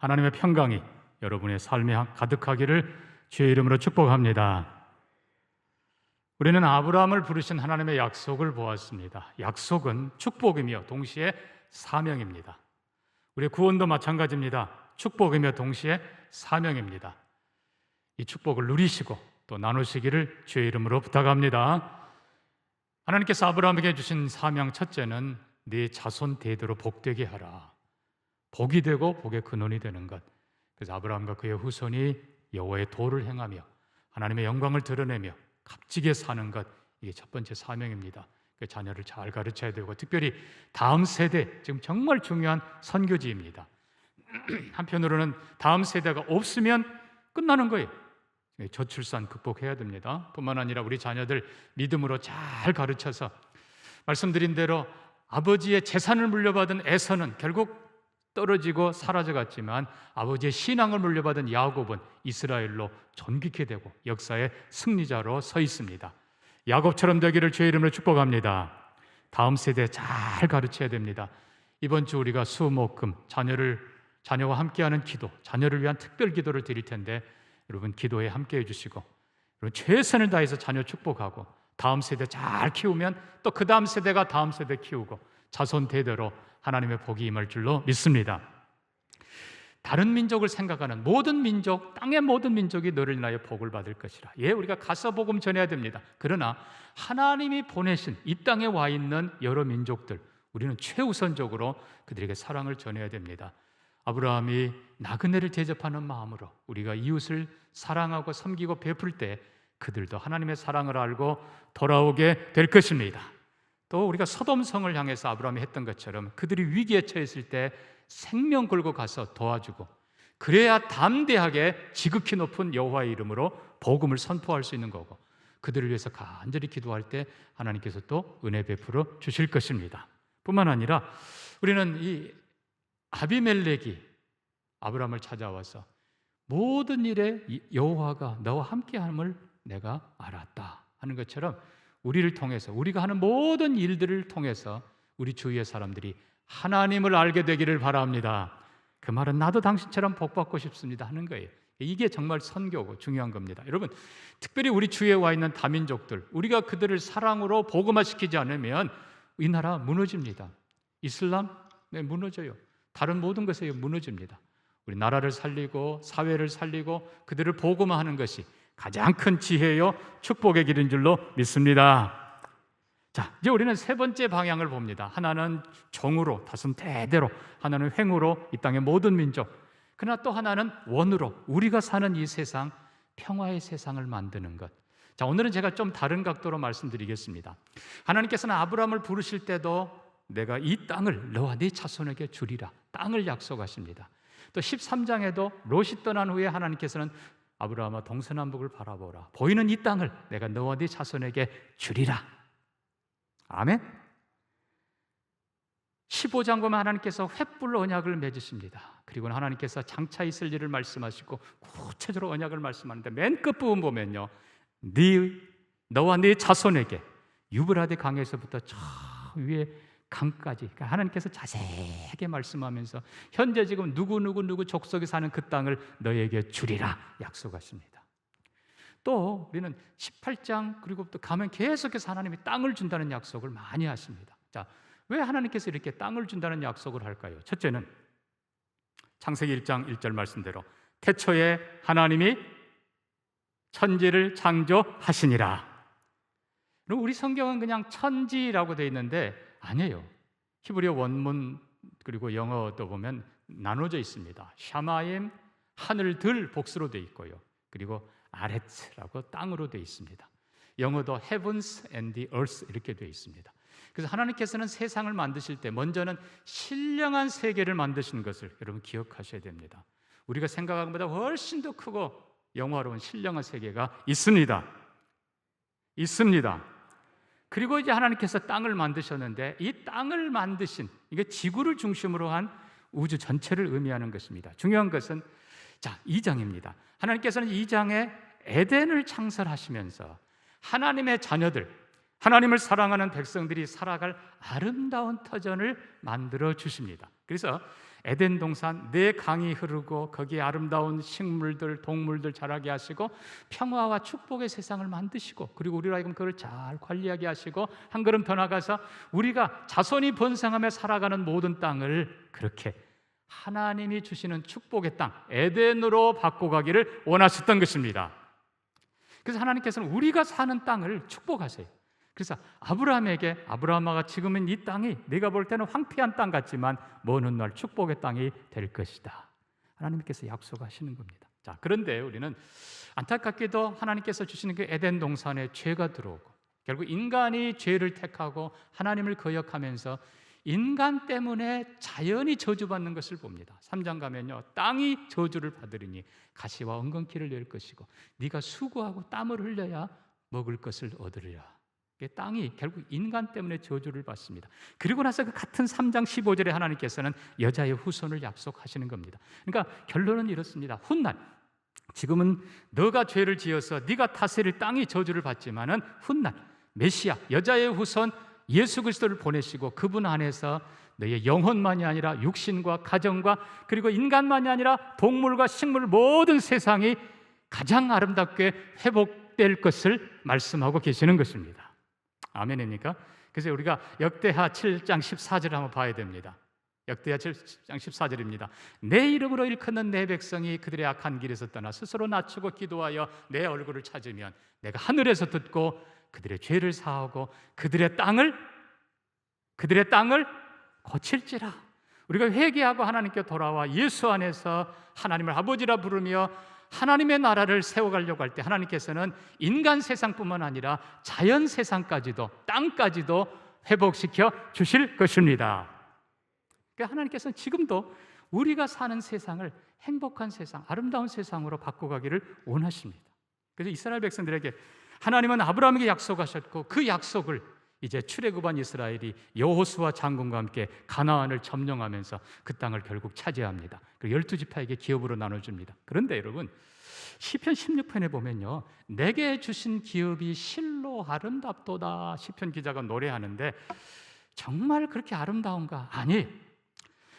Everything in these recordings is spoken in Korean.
하나님의 평강이 여러분의 삶에 가득하기를 주의 이름으로 축복합니다. 우리는 아브라함을 부르신 하나님의 약속을 보았습니다. 약속은 축복이며 동시에 사명입니다. 우리의 구원도 마찬가지입니다. 축복이며 동시에 사명입니다. 이 축복을 누리시고 또 나누시기를 주의 이름으로 부탁합니다. 하나님께서 아브라함에게 주신 사명 첫째는 네 자손 대대로 복되게 하라. 복이 되고 복의 근원이 되는 것. 그래서 아브라함과 그의 후손이 여호와의 도를 행하며 하나님의 영광을 드러내며 값지게 사는 것, 이게 첫 번째 사명입니다. 그 자녀를 잘 가르쳐야 되고 특별히 다음 세대, 지금 정말 중요한 선교지입니다. 한편으로는 다음 세대가 없으면 끝나는 거예요. 저출산 극복해야 됩니다. 뿐만 아니라 우리 자녀들 믿음으로 잘 가르쳐서 말씀드린 대로 아버지의 재산을 물려받은 에서는 결국 떨어지고 사라져갔지만 아버지의 신앙을 물려받은 야곱은 이스라엘로 존귀케 되고 역사의 승리자로 서 있습니다. 야곱처럼 되기를 주의 이름으로 축복합니다. 다음 세대 잘 가르쳐야 됩니다. 이번 주 우리가 수목금 자녀와 함께하는 기도, 자녀를 위한 특별 기도를 드릴 텐데 여러분 기도에 함께해 주시고 여러분 최선을 다해서 자녀 축복하고 다음 세대 잘 키우면 또 그 다음 세대가 다음 세대 키우고 자손 대대로 하나님의 복이 임할 줄로 믿습니다. 다른 민족을 생각하는 모든 민족, 땅의 모든 민족이 너를 인하여 복을 받을 것이라. 예, 우리가 가서 복음 전해야 됩니다. 그러나 하나님이 보내신 이 땅에 와 있는 여러 민족들, 우리는 최우선적으로 그들에게 사랑을 전해야 됩니다. 아브라함이 나그네를 대접하는 마음으로 우리가 이웃을 사랑하고 섬기고 베풀 때 그들도 하나님의 사랑을 알고 돌아오게 될 것입니다. 또 우리가 소돔성을 향해서 아브라함이 했던 것처럼 그들이 위기에 처했을 때 생명 걸고 가서 도와주고 그래야 담대하게 지극히 높은 여호와의 이름으로 복음을 선포할 수 있는 거고 그들을 위해서 간절히 기도할 때 하나님께서 또 은혜 베풀어 주실 것입니다. 뿐만 아니라 우리는 이 아비멜렉이 아브라함을 찾아와서 모든 일에 여호와가 너와 함께함을 내가 알았다 하는 것처럼 우리를 통해서 우리가 하는 모든 일들을 통해서 우리 주위의 사람들이 하나님을 알게 되기를 바랍니다. 그 말은 나도 당신처럼 복받고 싶습니다 하는 거예요. 이게 정말 선교고 중요한 겁니다. 여러분, 특별히 우리 주위에 와 있는 다민족들, 우리가 그들을 사랑으로 복음화시키지 않으면 이 나라 무너집니다. 이슬람? 네, 무너져요. 다른 모든 것에 무너집니다. 우리 나라를 살리고 사회를 살리고 그들을 복음화하는 것이 가장 큰 지혜요 축복의 길인 줄로 믿습니다. 자, 이제 우리는 세 번째 방향을 봅니다. 하나는 종으로 다섯 대대로, 하나는 횡으로 이 땅의 모든 민족, 그러나 또 하나는 원으로 우리가 사는 이 세상, 평화의 세상을 만드는 것. 자, 오늘은 제가 좀 다른 각도로 말씀드리겠습니다. 하나님께서는 아브라함을 부르실 때도 내가 이 땅을 너와 네 자손에게 주리라 땅을 약속하십니다. 또 13장에도 롯이 떠난 후에 하나님께서는 아브라함아 동서남북을 바라보라 보이는 이 땅을 내가 너와 네 자손에게 주리라. 아멘. 15장 보면 하나님께서 횃불 언약을 맺으십니다. 그리고 하나님께서 장차 있을 일을 말씀하시고 구체적으로 언약을 말씀하는데 맨 끝부분 보면요, 너와 네 자손에게 유브라데 강에서부터 저 위에 강까지, 그러니까 하나님께서 자세하게 말씀하면서 현재 지금 누구 족속이 사는 그 땅을 너에게 주리라 약속하십니다. 또 우리는 18장 그리고 또 가면 계속해서 하나님이 땅을 준다는 약속을 많이 하십니다. 자, 왜 하나님께서 이렇게 땅을 준다는 약속을 할까요? 첫째는 창세기 1장 1절 말씀대로 태초에 하나님이 천지를 창조하시니라. 우리 성경은 그냥 천지라고 되어 있는데 아니에요. 히브리어 원문 그리고 영어도 보면 나눠져 있습니다. 샤마임, 하늘들 복수로 되어 있고요. 그리고 아레츠라고 땅으로 되어 있습니다. 영어도 heavens and the earth 이렇게 되어 있습니다. 그래서 하나님께서는 세상을 만드실 때 먼저는 신령한 세계를 만드신 것을 여러분 기억하셔야 됩니다. 우리가 생각하는 것보다 훨씬 더 크고 영화로운 신령한 세계가 있습니다. 그리고 이제 하나님께서 땅을 만드셨는데 이 땅을 만드신, 이게 지구를 중심으로 한 우주 전체를 의미하는 것입니다. 중요한 것은 자, 2장입니다. 하나님께서는 2장에 에덴을 창설하시면서 하나님의 자녀들, 하나님을 사랑하는 백성들이 살아갈 아름다운 터전을 만들어 주십니다. 그래서 에덴 동산 내 강이 흐르고 거기에 아름다운 식물들, 동물들 자라게 하시고 평화와 축복의 세상을 만드시고, 그리고 우리로 하여금 그걸 잘 관리하게 하시고, 한 걸음 더 나가서 우리가 자손이 번성하며 살아가는 모든 땅을 그렇게 하나님이 주시는 축복의 땅 에덴으로 바꿔가기를 원하셨던 것입니다. 그래서 하나님께서는 우리가 사는 땅을 축복하세요. 그래서 아브라함에게, 아브라함아 지금은 이 땅이 네가 볼 때는 황폐한 땅 같지만 먼 훗날 축복의 땅이 될 것이다, 하나님께서 약속하시는 겁니다. 자, 그런데 우리는 안타깝게도 하나님께서 주시는 그 에덴 동산에 죄가 들어오고, 결국 인간이 죄를 택하고 하나님을 거역하면서 인간 때문에 자연이 저주받는 것을 봅니다. 3장 가면요, 땅이 저주를 받으리니 가시와 엉겅퀴를 낼 것이고 네가 수고하고 땀을 흘려야 먹을 것을 얻으리라. 땅이 결국 인간 때문에 저주를 받습니다. 그리고 나서 그 같은 3장 15절에 하나님께서는 여자의 후손을 약속하시는 겁니다. 그러니까 결론은 이렇습니다. 훗날, 지금은 너가 죄를 지어서 네가 다스릴 땅이 저주를 받지만은 훗날 메시아, 여자의 후손 예수 그리스도를 보내시고 그분 안에서 너의 영혼만이 아니라 육신과 가정과 그리고 인간만이 아니라 동물과 식물, 모든 세상이 가장 아름답게 회복될 것을 말씀하고 계시는 것입니다. 아멘입니까? 그래서 우리가 역대하 7장 14절을 한번 봐야 됩니다. 역대하 7장 14절입니다. 내 이름으로 일컫는 내 백성이 그들의 악한 길에서 떠나 스스로 낮추고 기도하여 내 얼굴을 찾으면 내가 하늘에서 듣고 그들의 죄를 사하고 그들의 땅을 고칠지라. 우리가 회개하고 하나님께 돌아와 예수 안에서 하나님을 아버지라 부르며 하나님의 나라를 세워가려고 할 때 하나님께서는 인간 세상뿐만 아니라 자연 세상까지도, 땅까지도 회복시켜 주실 것입니다. 그러니까 하나님께서는 지금도 우리가 사는 세상을 행복한 세상, 아름다운 세상으로 바꿔가기를 원하십니다. 그래서 이스라엘 백성들에게 하나님은 아브라함에게 약속하셨고 그 약속을 이제 출애굽한 이스라엘이 여호수아 장군과 함께 가나안을 점령하면서 그 땅을 결국 차지합니다. 그리고 12지파에게 기업으로 나눠줍니다. 그런데 여러분, 시편 16편에 보면요, 내게 주신 기업이 실로 아름답도다, 시편 기자가 노래하는데 정말 그렇게 아름다운가? 아니,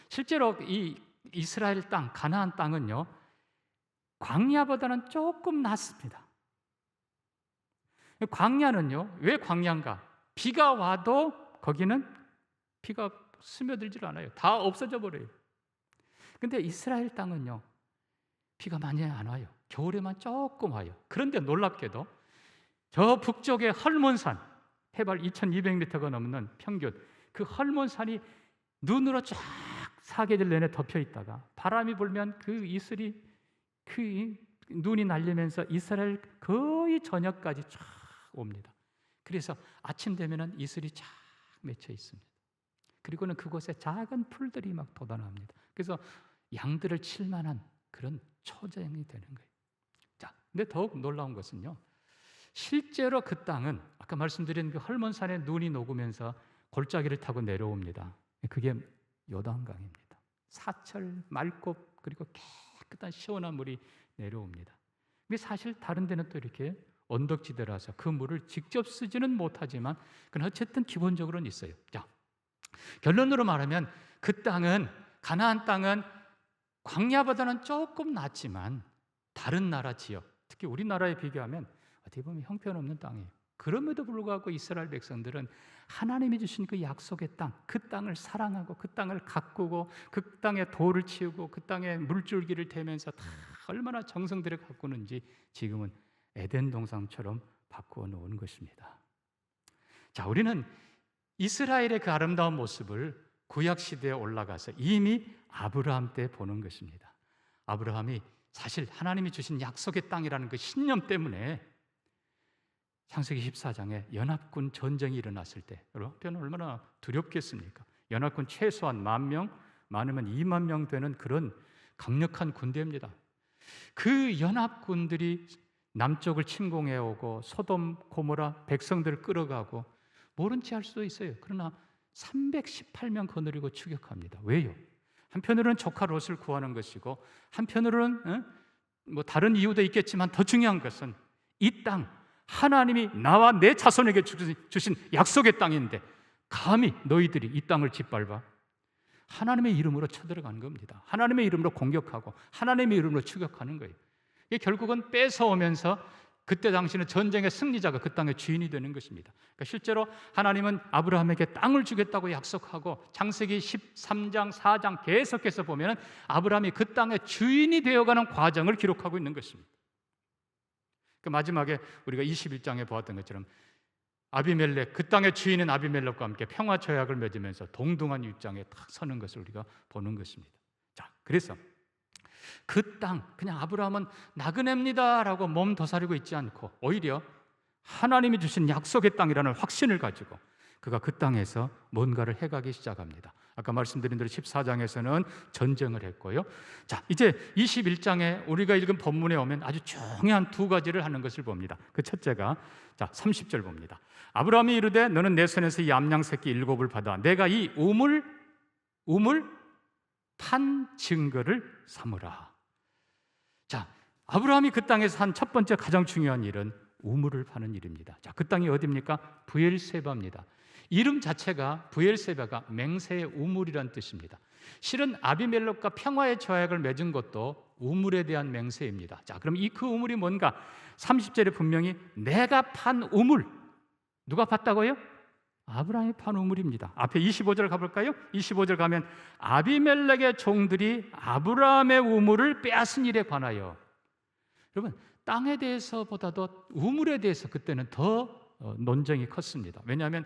실제로 이 이스라엘 땅, 가나안 땅은요, 광야보다는 조금 낫습니다. 광야는요, 왜 광야인가? 비가 와도 거기는 비가 스며들질 않아요. 다 없어져 버려요. 근데 이스라엘 땅은요, 비가 많이 안 와요. 겨울에만 조금 와요. 그런데 놀랍게도 저 북쪽의 헐몬산, 해발 2200m가 넘는 평균, 그 헐몬산이 눈으로 쫙 사계절 내내 덮여 있다가 바람이 불면 그 이슬이, 그 눈이 날리면서 이스라엘 거의 저녁까지 쫙 옵니다. 그래서 아침 되면은 이슬이 쫙 맺혀 있습니다. 그리고는 그곳에 작은 풀들이 막 돋아납니다. 그래서 양들을 칠 만한 그런 초장이 되는 거예요. 자, 근데 더욱 놀라운 것은요, 실제로 그 땅은 아까 말씀드린 그 헐몬산에 눈이 녹으면서 골짜기를 타고 내려옵니다. 그게 요단강입니다. 사철, 맑고 그리고 깨끗한 시원한 물이 내려옵니다. 근데 사실 다른 데는 또 이렇게 언덕지대라서 그 물을 직접 쓰지는 못하지만 그건 어쨌든 기본적으로는 있어요. 자, 결론으로 말하면 그 땅은, 가나안 땅은 광야보다는 조금 낫지만 다른 나라 지역, 특히 우리나라에 비교하면 어떻게 보면 형편없는 땅이에요. 그럼에도 불구하고 이스라엘 백성들은 하나님이 주신 그 약속의 땅, 그 땅을 사랑하고 그 땅을 가꾸고 그 땅에 돌을 치우고 그 땅에 물줄기를 대면서 다 얼마나 정성 들여 가꾸는지 지금은 에덴 동산처럼 바꾸어 놓은 것입니다. 자, 우리는 이스라엘의 그 아름다운 모습을 구약 시대에 올라가서 이미 아브라함 때 보는 것입니다. 아브라함이 사실 하나님이 주신 약속의 땅이라는 그 신념 때문에 창세기 14장에 연합군 전쟁이 일어났을 때, 여러분 얼마나 두렵겠습니까? 연합군 최소한 10,000명, 많으면 20,000명 되는 그런 강력한 군대입니다. 그 연합군들이 남쪽을 침공해 오고 소돔 고모라 백성들을 끌어가고 모른 채 할 수도 있어요. 그러나 318명 거느리고 추격합니다. 왜요? 한편으로는 조카 롯을 구하는 것이고 한편으로는 뭐 다른 이유도 있겠지만 더 중요한 것은 이 땅, 하나님이 나와 내 자손에게 주신 약속의 땅인데 감히 너희들이 이 땅을 짓밟아? 하나님의 이름으로 쳐들어가는 겁니다. 하나님의 이름으로 공격하고 하나님의 이름으로 추격하는 거예요. 이게 결국은 뺏어오면서 그때 당시는 전쟁의 승리자가 그 땅의 주인이 되는 것입니다. 그러니까 실제로 하나님은 아브라함에게 땅을 주겠다고 약속하고 창세기 13장, 4장 계속해서 보면 아브라함이 그 땅의 주인이 되어가는 과정을 기록하고 있는 것입니다. 그 마지막에 우리가 21장에 보았던 것처럼 아비멜렉, 그 땅의 주인은 아비멜렉과 함께 평화 조약을 맺으면서 동등한 입장에 딱 서는 것을 우리가 보는 것입니다. 자, 그래서 그 땅, 그냥 아브라함은 나그네입니다라고 몸 도사리고 있지 않고 오히려 하나님이 주신 약속의 땅이라는 확신을 가지고 그가 그 땅에서 뭔가를 해가기 시작합니다. 아까 말씀드린 대로 14장에서는 전쟁을 했고요. 자, 이제 21장에 우리가 읽은 본문에 오면 아주 중요한 두 가지를 하는 것을 봅니다. 그 첫째가, 자, 30절 봅니다. 아브라함이 이르되 너는 내 손에서 이 암양 새끼 7을 받아 내가 이 우물 판 증거를 삼으라. 자, 아브라함이 그 땅에서 한 첫 번째 가장 중요한 일은 우물을 파는 일입니다. 자, 그 땅이 어디입니까? 브엘세바입니다. 이름 자체가 브엘세바가 맹세의 우물이란 뜻입니다. 실은 아비멜렉과 평화의 조약을 맺은 것도 우물에 대한 맹세입니다. 자, 그럼 그 우물이 뭔가? 30절에 분명히 내가 판 우물. 누가 팠다고요? 아브라함이 판 우물입니다. 앞에 25절 가볼까요? 25절 가면 아비멜렉의 종들이 아브라함의 우물을 빼앗은 일에 관하여. 여러분, 땅에 대해서보다도 우물에 대해서 그때는 더 논쟁이 컸습니다. 왜냐하면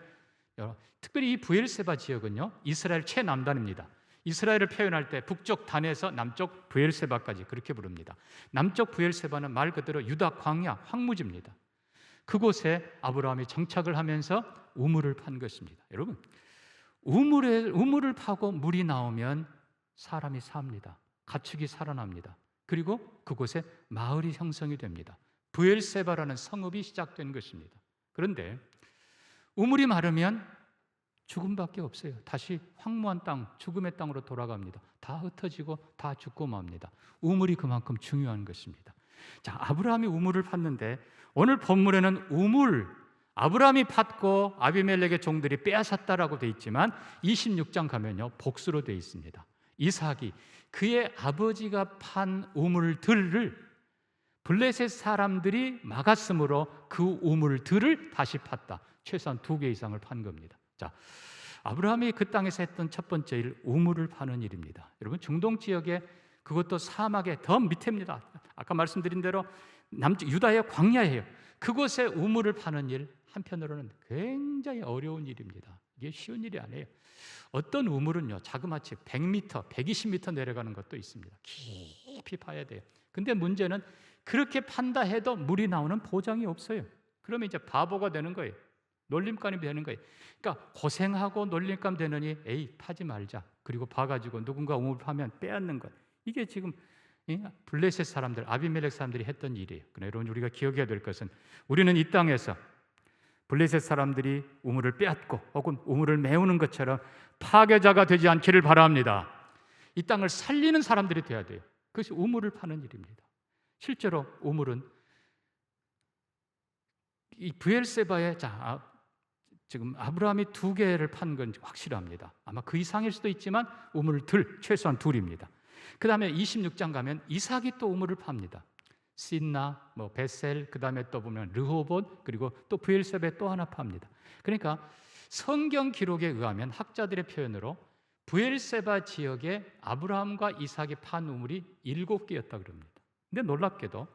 특별히 이 브엘세바 지역은요, 이스라엘 최남단입니다. 이스라엘을 표현할 때 북쪽 단에서 남쪽 브엘세바까지 그렇게 부릅니다. 남쪽 브엘세바는 말 그대로 유다 광야, 황무지입니다. 그곳에 아브라함이 정착을 하면서 우물을 판 것입니다. 여러분, 우물을 파고 물이 나오면 사람이 삽니다. 가축이 살아납니다. 그리고 그곳에 마을이 형성이 됩니다. 브엘세바라는 성읍이 시작된 것입니다. 그런데 우물이 마르면 죽음밖에 없어요. 다시 황무한 땅, 죽음의 땅으로 돌아갑니다. 다 흩어지고 다 죽고 맙니다. 우물이 그만큼 중요한 것입니다. 자, 아브라함이 우물을 팠는데 오늘 본문에는 아브라함이 팠고 아비멜렉의 종들이 빼앗았다라고 되어 있지만 26장 가면요, 복수로 되어 있습니다. 이삭이 그의 아버지가 판 우물들을 블레셋 사람들이 막았으므로 그 우물들을 다시 팠다. 최소한 2개 이상을 판 겁니다. 자, 아브라함이 그 땅에서 했던 첫 번째 일, 우물을 파는 일입니다. 여러분, 중동 지역에, 그것도 사막의 더 밑에입니다. 아까 말씀드린 대로 남쪽 유다의 광야예요. 그곳에 우물을 파는 일, 한편으로는 굉장히 어려운 일입니다. 이게 쉬운 일이 아니에요. 어떤 우물은요, 자그마치 100m, 120m 내려가는 것도 있습니다. 깊이 파야 돼요. 근데 문제는 그렇게 판다 해도 물이 나오는 보장이 없어요. 그러면 이제 바보가 되는 거예요. 놀림감이 되는 거예요. 그러니까 고생하고 놀림감 되느니 에이, 파지 말자. 그리고 봐가지고 누군가 우물 파면 빼앗는 것. 이게 지금 블레셋 사람들, 아비멜렉 사람들이 했던 일이에요. 그러나 여러분, 우리가 기억해야 될 것은 우리는 이 땅에서 블레셋 사람들이 우물을 빼앗고 혹은 우물을 메우는 것처럼 파괴자가 되지 않기를 바랍니다. 이 땅을 살리는 사람들이 돼야 돼요. 그것이 우물을 파는 일입니다. 실제로 우물은 이 브엘세바에 지금 아브라함이 2개를 판 건 확실합니다. 아마 그 이상일 수도 있지만 우물들 최소한 2입니다. 그 다음에 26장 가면 이삭이 또 우물을 팝니다. 신나, 베셀, 그 다음에 또 보면 르호봇, 그리고 또 브엘세바에 또 하나 팝니다. 그러니까 성경 기록에 의하면 학자들의 표현으로 브엘세바 지역에 아브라함과 이삭이 판 우물이 7개였다 그럽니다. 근데 놀랍게도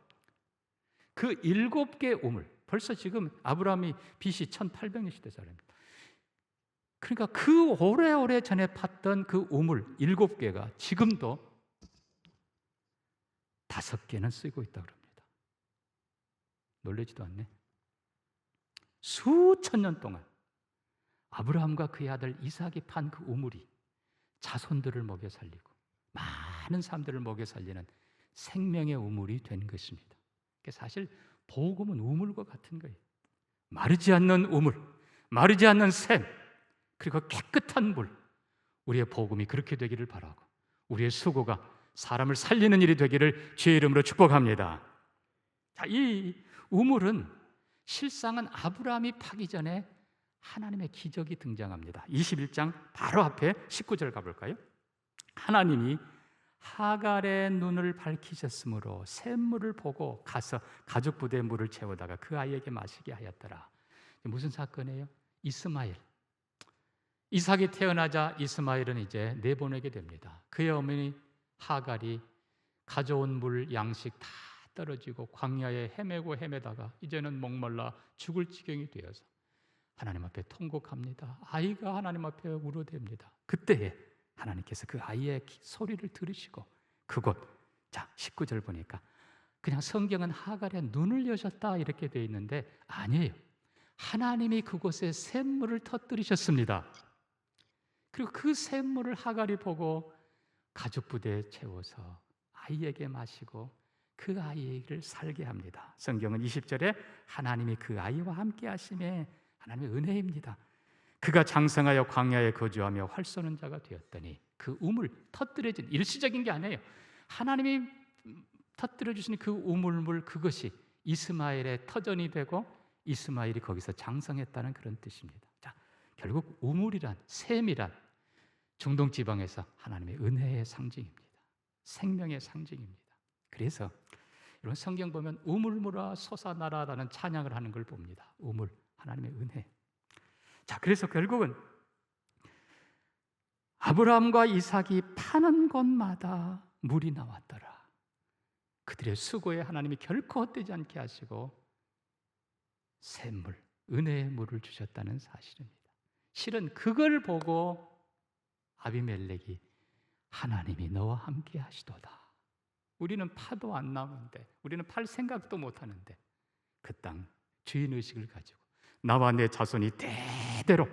그 7개 우물, 벌써 지금 아브라함이 BC 1800년 시대 사람입니다. 그러니까 그 오래오래 전에 팠던 그 우물 7개가 지금도 5개는 쓰고 있다 그럽니다. 놀라지도 않네. 수천 년 동안 아브라함과 그의 아들 이삭이 판 그 우물이 자손들을 먹여 살리고 많은 사람들을 먹여 살리는 생명의 우물이 된 것입니다. 사실 복음은 우물과 같은 거예요. 마르지 않는 우물, 마르지 않는 샘, 그리고 깨끗한 물. 우리의 복음이 그렇게 되기를 바라고 우리의 수고가 사람을 살리는 일이 되기를 주의 이름으로 축복합니다. 자, 이 우물은 실상은 아브라함이 파기 전에 하나님의 기적이 등장합니다. 21장 바로 앞에 19절 가볼까요? 하나님이 하갈의 눈을 밝히셨으므로 샘물을 보고 가서 가죽 부대에 물을 채우다가 그 아이에게 마시게 하였더라. 무슨 사건이에요? 이스마엘. 이삭이 태어나자 이스마엘은 이제 내보내게 됩니다. 그의 어머니 하갈이 가져온 물 양식 다 떨어지고 광야에 헤매다가 이제는 목말라 죽을 지경이 되어서 하나님 앞에 통곡합니다. 아이가 하나님 앞에 울어댑니다. 그때에 하나님께서 그 아이의 소리를 들으시고 그곳, 자 19절 보니까 그냥 성경은 하갈의 눈을 여셨다 이렇게 되어 있는데 아니에요. 하나님이 그곳에 샘물을 터뜨리셨습니다. 그리고 그 샘물을 하갈이 보고 가죽 부대에 채워서 아이에게 마시고 그 아이를 살게 합니다. 성경은 20절에 하나님이 그 아이와 함께 하심에 하나님의 은혜입니다. 그가 장성하여 광야에 거주하며 활 쏘는 자가 되었더니 그 우물 터뜨려진 일시적인 게 아니에요. 하나님이 터뜨려 주신 그 우물물 그것이 이스마엘의 터전이 되고 이스마엘이 거기서 장성했다는 그런 뜻입니다. 자, 결국 우물이란 샘이란 중동 지방에서 하나님의 은혜의 상징입니다. 생명의 상징입니다. 그래서 이런 성경 보면 우물물아 솟아나라라는 찬양을 하는 걸 봅니다. 우물, 하나님의 은혜. 자, 그래서 결국은 아브라함과 이삭이 파는 곳마다 물이 나왔더라. 그들의 수고에 하나님이 결코 헛되지 않게 하시고 샘물, 은혜의 물을 주셨다는 사실입니다. 실은 그걸 보고 아비멜렉이 하나님이 너와 함께 하시도다. 우리는 파도 안 나오는데, 우리는 팔 생각도 못 하는데 그 땅 주인의식을 가지고 나와 내 자손이 대대로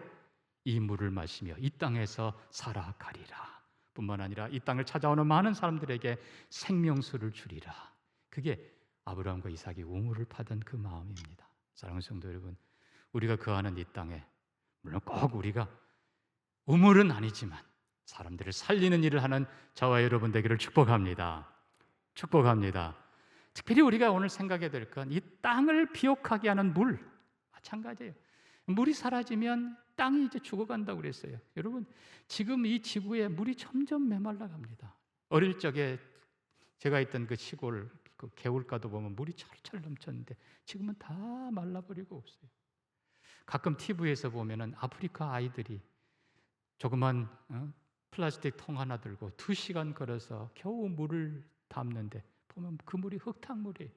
이 물을 마시며 이 땅에서 살아가리라 뿐만 아니라 이 땅을 찾아오는 많은 사람들에게 생명수를 주리라. 그게 아브라함과 이삭이 우물을 파던 그 마음입니다. 사랑하는 성도 여러분, 우리가 거하는 이 땅에 물론 꼭 우리가 우물은 아니지만 사람들을 살리는 일을 하는 저와 여러분 되기를 축복합니다. 축복합니다. 특별히 우리가 오늘 생각해야 될 건 이 땅을 비옥하게 하는 물, 마찬가지예요. 물이 사라지면 땅이 이제 죽어간다고 그랬어요. 여러분, 지금 이 지구에 물이 점점 메말라 갑니다. 어릴 적에 제가 있던 그 시골 그 개울가도 보면 물이 철철 넘쳤는데 지금은 다 말라버리고 없어요. 가끔 TV에서 보면은 아프리카 아이들이 조그만 플라스틱 통 하나 들고 2시간 걸어서 겨우 물을 담는데 보면 그 물이 흙탕물이에요.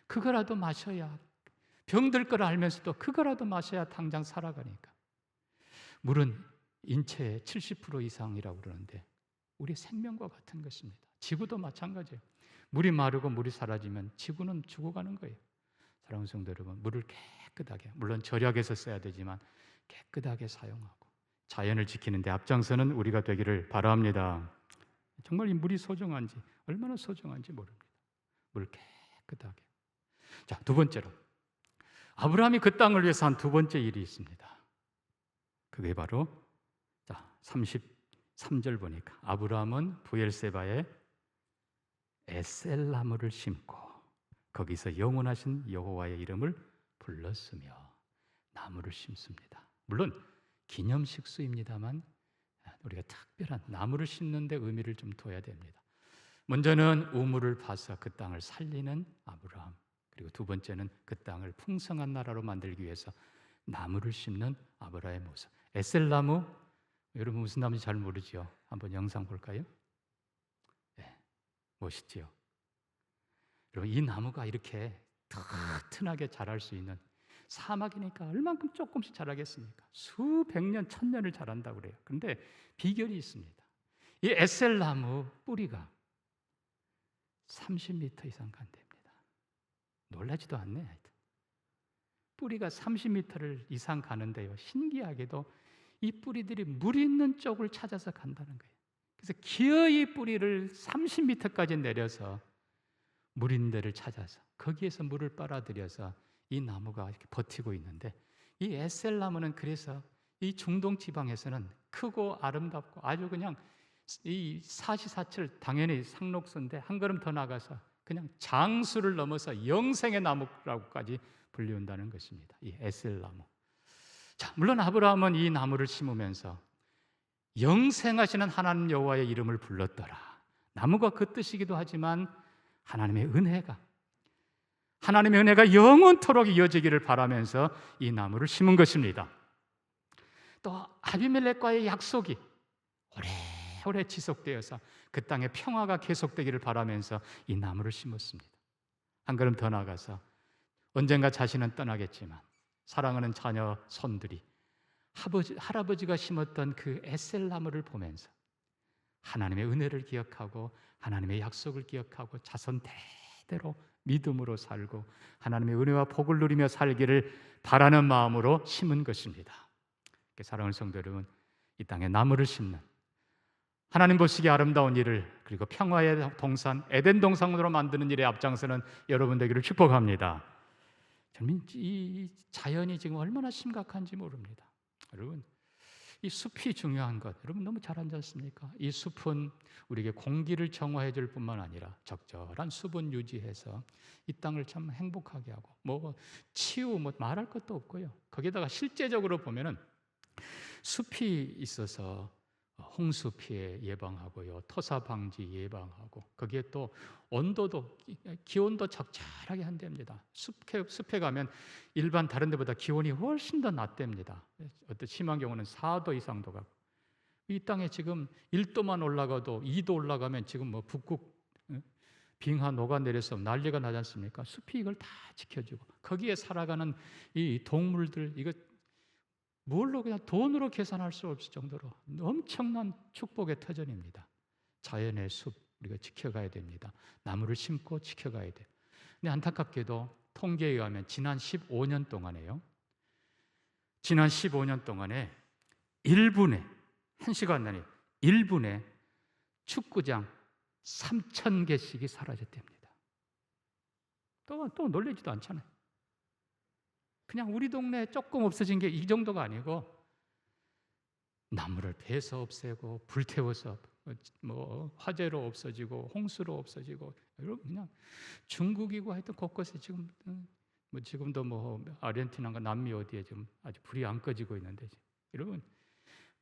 그거라도 마셔야, 병들 걸 알면서도 그거라도 마셔야 당장 살아가니까. 물은 인체의 70% 이상이라고 그러는데 우리의 생명과 같은 것입니다. 지구도 마찬가지예요. 물이 마르고 물이 사라지면 지구는 죽어가는 거예요. 사랑하는 성도 여러분, 물을 깨끗하게, 물론 절약해서 써야 되지만 깨끗하게 사용하고 자연을 지키는 데 앞장서는 우리가 되기를 바랍니다. 정말 이 물이 소중한지, 얼마나 소중한지 모릅니다. 물 깨끗하게. 자, 두 번째로 아브라함이 그 땅을 위해서 한 두 번째 일이 있습니다. 그게 바로 자 33절 보니까 아브라함은 부엘세바에 에셀나무를 심고 거기서 영원하신 여호와의 이름을 불렀으며 나무를 심습니다. 물론 기념식수입니다만 우리가 특별한 나무를 심는 데 의미를 좀 둬야 됩니다. 먼저는 우물을 파서 그 땅을 살리는 아브라함, 그리고 두 번째는 그 땅을 풍성한 나라로 만들기 위해서 나무를 심는 아브라함의 모습. 에셀나무, 여러분 무슨 나무인지 잘 모르죠? 한번 영상 볼까요? 네, 멋있지요? 여러분 이 나무가 이렇게 튼튼하게 자랄 수 있는, 사막이니까 얼만큼 조금씩 자라겠습니까? 수백 년, 천년을 자란다고 그래요. 그런데 비결이 있습니다. 이 에셀나무 뿌리가 30m 이상 간답니다. 놀라지도 않네. 하여튼. 뿌리가 30m를 이상 가는데요, 신기하게도 이 뿌리들이 물 있는 쪽을 찾아서 간다는 거예요. 그래서 기어이 뿌리를 30m까지 내려서 물 있는 데를 찾아서 거기에서 물을 빨아들여서 이 나무가 이렇게 버티고 있는데, 이 에셀나무는 그래서 이 중동 지방에서는 크고 아름답고 아주 그냥 이 사시사철, 당연히 상록수인데 한 걸음 더 나가서 그냥 장수를 넘어서 영생의 나무라고까지 불리운다는 것입니다. 이 에셀나무. 자, 물론 아브라함은 이 나무를 심으면서 영생하시는 하나님 여호와의 이름을 불렀더라. 나무가 그 뜻이기도 하지만 하나님의 은혜가 영원토록 이어지기를 바라면서 이 나무를 심은 것입니다. 또 아비멜렉과의 약속이 오래오래 지속되어서 그 땅에 평화가 계속되기를 바라면서 이 나무를 심었습니다. 한 걸음 더 나아가서 언젠가 자신은 떠나겠지만 사랑하는 자녀 손들이 할아버지가 심었던 그 에셀나무를 보면서 하나님의 은혜를 기억하고 하나님의 약속을 기억하고 자손 대대로 믿음으로 살고 하나님의 은혜와 복을 누리며 살기를 바라는 마음으로 심은 것입니다. 사랑하는 성도 여러분, 이 땅에 나무를 심는 하나님 보시기에 아름다운 일을, 그리고 평화의 동산 에덴 동산으로 만드는 일에 앞장서는 여러분 되기를 축복합니다. 이 자연이 지금 얼마나 심각한지 모릅니다. 여러분, 이 숲이 중요한 것, 여러분 너무 잘 알지 않습니까? 이 숲은 우리에게 공기를 정화해 줄 뿐만 아니라 적절한 수분 유지해서 이 땅을 참 행복하게 하고 치유 말할 것도 없고요. 거기다가 실제적으로 보면은 숲이 있어서 홍수 피해 예방하고요, 토사 방지 예방하고, 거기에 또 온도도 기온도 적절하게 한답니다. 숲에 가면 일반 다른 데보다 기온이 훨씬 더 낮답니다. 어떤 심한 경우는 4도 이상도 가고, 이 땅에 지금 1도만 올라가도 2도 올라가면 지금 북극 빙하 녹아내려서 난리가 나지 않습니까? 숲이 이걸 다 지켜주고, 거기에 살아가는 이 동물들, 이거 뭘로 그냥 돈으로 계산할 수 없을 정도로 엄청난 축복의 터전입니다. 자연의 숲 우리가 지켜가야 됩니다. 나무를 심고 지켜가야 돼요. 근데 안타깝게도 통계에 의하면 지난 15년 동안에 1분에 1시간 단위 1분에 축구장 3,000개씩이 사라졌답니다. 또 놀라지도 않잖아요. 그냥 우리 동네에 조금 없어진 게 이 정도가 아니고 나무를 베서 없애고 불태워서 화재로 없어지고 홍수로 없어지고, 여러분 그냥 중국이고 하여튼 곳곳에 지금 지금도 아르헨티나가 남미 어디에 지금 아주 불이 안 꺼지고 있는데, 여러분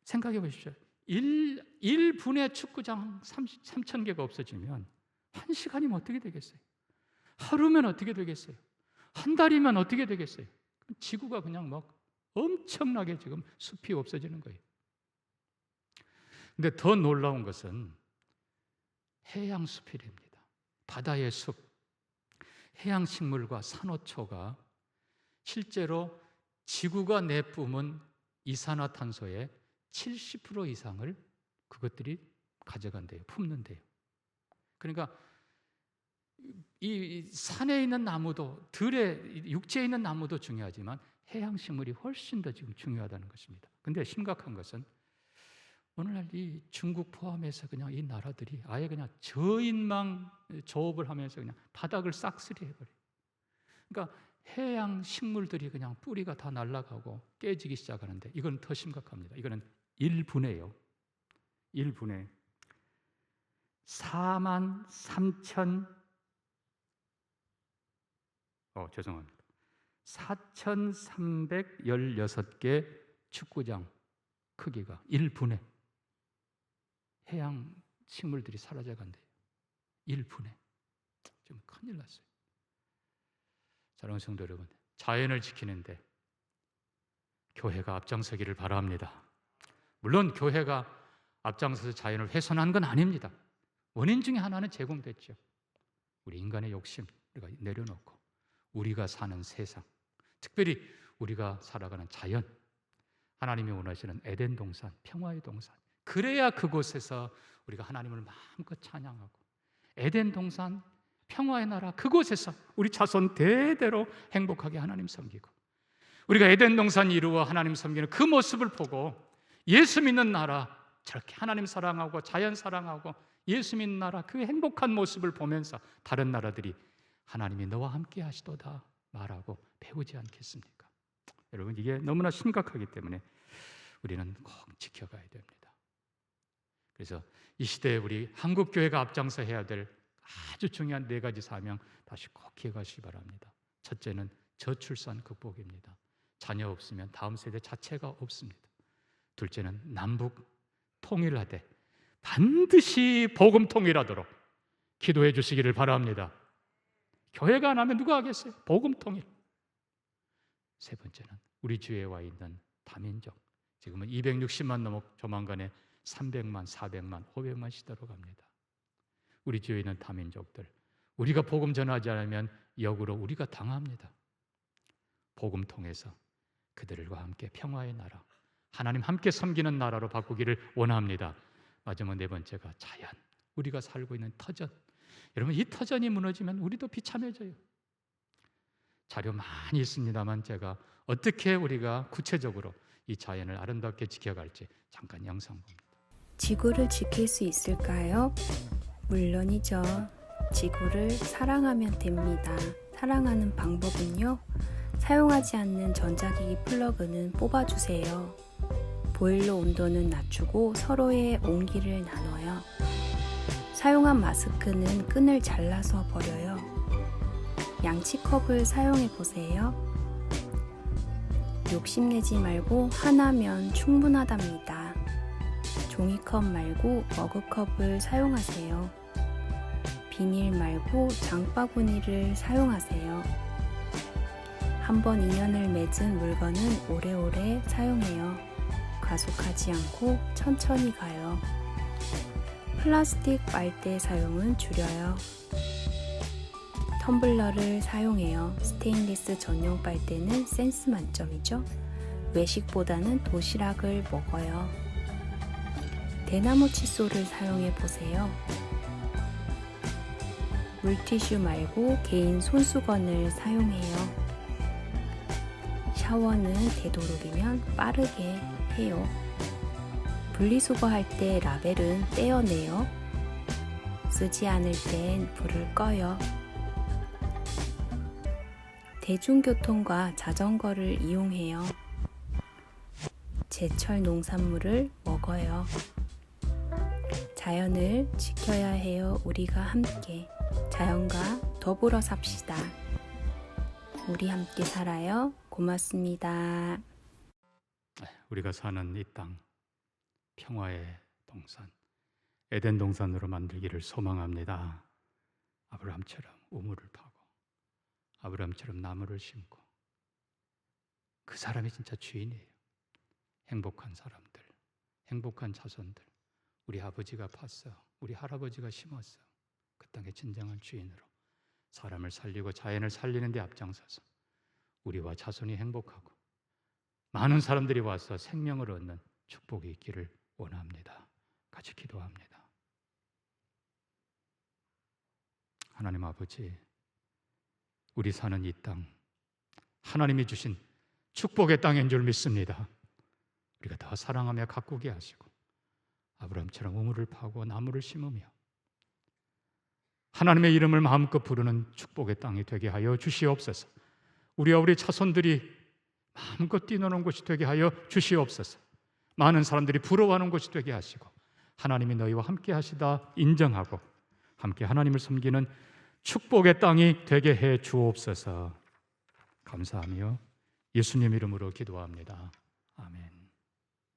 생각해 보십시오. 1분에 축구장 3,000개가 없어지면 1시간이면 어떻게 되겠어요? 하루면 어떻게 되겠어요? 한 달이면 어떻게 되겠어요? 지구가 그냥 엄청나게 지금 숲이 없어지는 거예요. 근데 더 놀라운 것은 해양 숲이랍니다. 바다의 숲, 해양 식물과 산호초가 실제로 지구가 내뿜은 이산화탄소의 70% 이상을 그것들이 가져간대요. 품는데요. 그러니까 이 산에 있는 나무도, 들에 육지에 있는 나무도 중요하지만 해양 식물이 훨씬 더 지금 중요하다는 것입니다. 근데 심각한 것은 오늘날 이 중국 포함해서 그냥 이 나라들이 아예 그냥 저인망 조업을 하면서 그냥 바닥을 싹쓸이 해버려요. 그러니까 해양 식물들이 그냥 뿌리가 다 날아가고 깨지기 시작하는데, 이건 더 심각합니다. 이거는 1분에요. 1분에 4,316개 축구장 크기가 1분에 해양 식물들이 사라져 간대요. 1분에. 좀 큰일 났어요. 사랑하는 성도 여러분, 자연을 지키는데 교회가 앞장서기를 바랍니다. 물론 교회가 앞장서서 자연을 훼손한 건 아닙니다. 원인 중에 하나는 제공됐죠. 우리 인간의 욕심 우리가 내려놓고 우리가 사는 세상, 특별히 우리가 살아가는 자연, 하나님이 원하시는 에덴 동산, 평화의 동산, 그래야 그곳에서 우리가 하나님을 마음껏 찬양하고 에덴 동산, 평화의 나라, 그곳에서 우리 자손 대대로 행복하게 하나님 섬기고, 우리가 에덴 동산 이루어 하나님 섬기는 그 모습을 보고 예수 믿는 나라, 저렇게 하나님 사랑하고 자연 사랑하고 예수 믿는 나라, 그 행복한 모습을 보면서 다른 나라들이 하나님이 너와 함께 하시도다 말하고 배우지 않겠습니까? 여러분, 이게 너무나 심각하기 때문에 우리는 꼭 지켜가야 됩니다. 그래서 이 시대에 우리 한국교회가 앞장서 해야 될 아주 중요한 4가지 사명 다시 꼭 기억하시기 바랍니다. 첫째는 저출산 극복입니다. 자녀 없으면 다음 세대 자체가 없습니다. 둘째는 남북 통일하되 반드시 복음 통일하도록 기도해 주시기를 바랍니다. 교회가 안 하면 누가 하겠어요? 복음 통일. 세 번째는 우리 주위에 와 있는 다민족. 지금은 260만 넘어 조만간에 300만, 400만, 500만 시대로 갑니다. 우리 주위에 있는 다민족들, 우리가 복음 전하지 않으면 역으로 우리가 당합니다. 복음 통해서 그들과 함께 평화의 나라, 하나님 함께 섬기는 나라로 바꾸기를 원합니다. 마지막 네 번째가 자연, 우리가 살고 있는 터전. 여러분, 이 터전이 무너지면 우리도 비참해져요. 자료 많이 있습니다만 제가 어떻게 우리가 구체적으로 이 자연을 아름답게 지켜갈지 잠깐 영상 봅니다. 지구를 지킬 수 있을까요? 물론이죠. 지구를 사랑하면 됩니다. 사랑하는 방법은요, 사용하지 않는 전자기기 플러그는 뽑아주세요. 보일러 온도는 낮추고 서로의 온기를 나눠요. 사용한 마스크는 끈을 잘라서 버려요. 양치컵을 사용해 보세요. 욕심내지 말고 하나면 충분하답니다. 종이컵 말고 머그컵을 사용하세요. 비닐 말고 장바구니를 사용하세요. 한번 인연을 맺은 물건은 오래오래 사용해요. 과속하지 않고 천천히 가요. 플라스틱 빨대 사용은 줄여요. 텀블러를 사용해요. 스테인리스 전용 빨대는 센스 만점이죠. 외식보다는 도시락을 먹어요. 대나무 칫솔을 사용해 보세요. 물티슈 말고 개인 손수건을 사용해요. 샤워는 되도록이면 빠르게 해요. 분리수거할 때 라벨은 떼어내요. 쓰지 않을 땐 불을 꺼요. 대중교통과 자전거를 이용해요. 제철 농산물을 먹어요. 자연을 지켜야 해요. 우리가 함께 자연과 더불어 삽시다. 우리 함께 살아요. 고맙습니다. 우리가 사는 이 땅, 평화의 동산, 에덴 동산으로 만들기를 소망합니다. 아브라함처럼 우물을 파고, 아브라함처럼 나무를 심고, 그 사람이 진짜 주인이에요. 행복한 사람들, 행복한 자손들. 우리 아버지가 팠어, 우리 할아버지가 심었어. 그 땅의 진정한 주인으로 사람을 살리고 자연을 살리는 데 앞장서서 우리와 자손이 행복하고 많은 사람들이 와서 생명을 얻는 축복이 있기를 원합니다. 같이 기도합니다. 하나님 아버지, 우리 사는 이 땅, 하나님이 주신 축복의 땅인 줄 믿습니다. 우리가 더 사랑하며 가꾸게 하시고 아브라함처럼 우물을 파고 나무를 심으며 하나님의 이름을 마음껏 부르는 축복의 땅이 되게 하여 주시옵소서. 우리와 우리 자손들이 마음껏 뛰노는 곳이 되게 하여 주시옵소서. 많은 사람들이 부러워하는 곳이 되게 하시고 하나님이 너희와 함께 하시다 인정하고 함께 하나님을 섬기는 축복의 땅이 되게 해 주옵소서. 감사하며 예수님 이름으로 기도합니다. 아멘.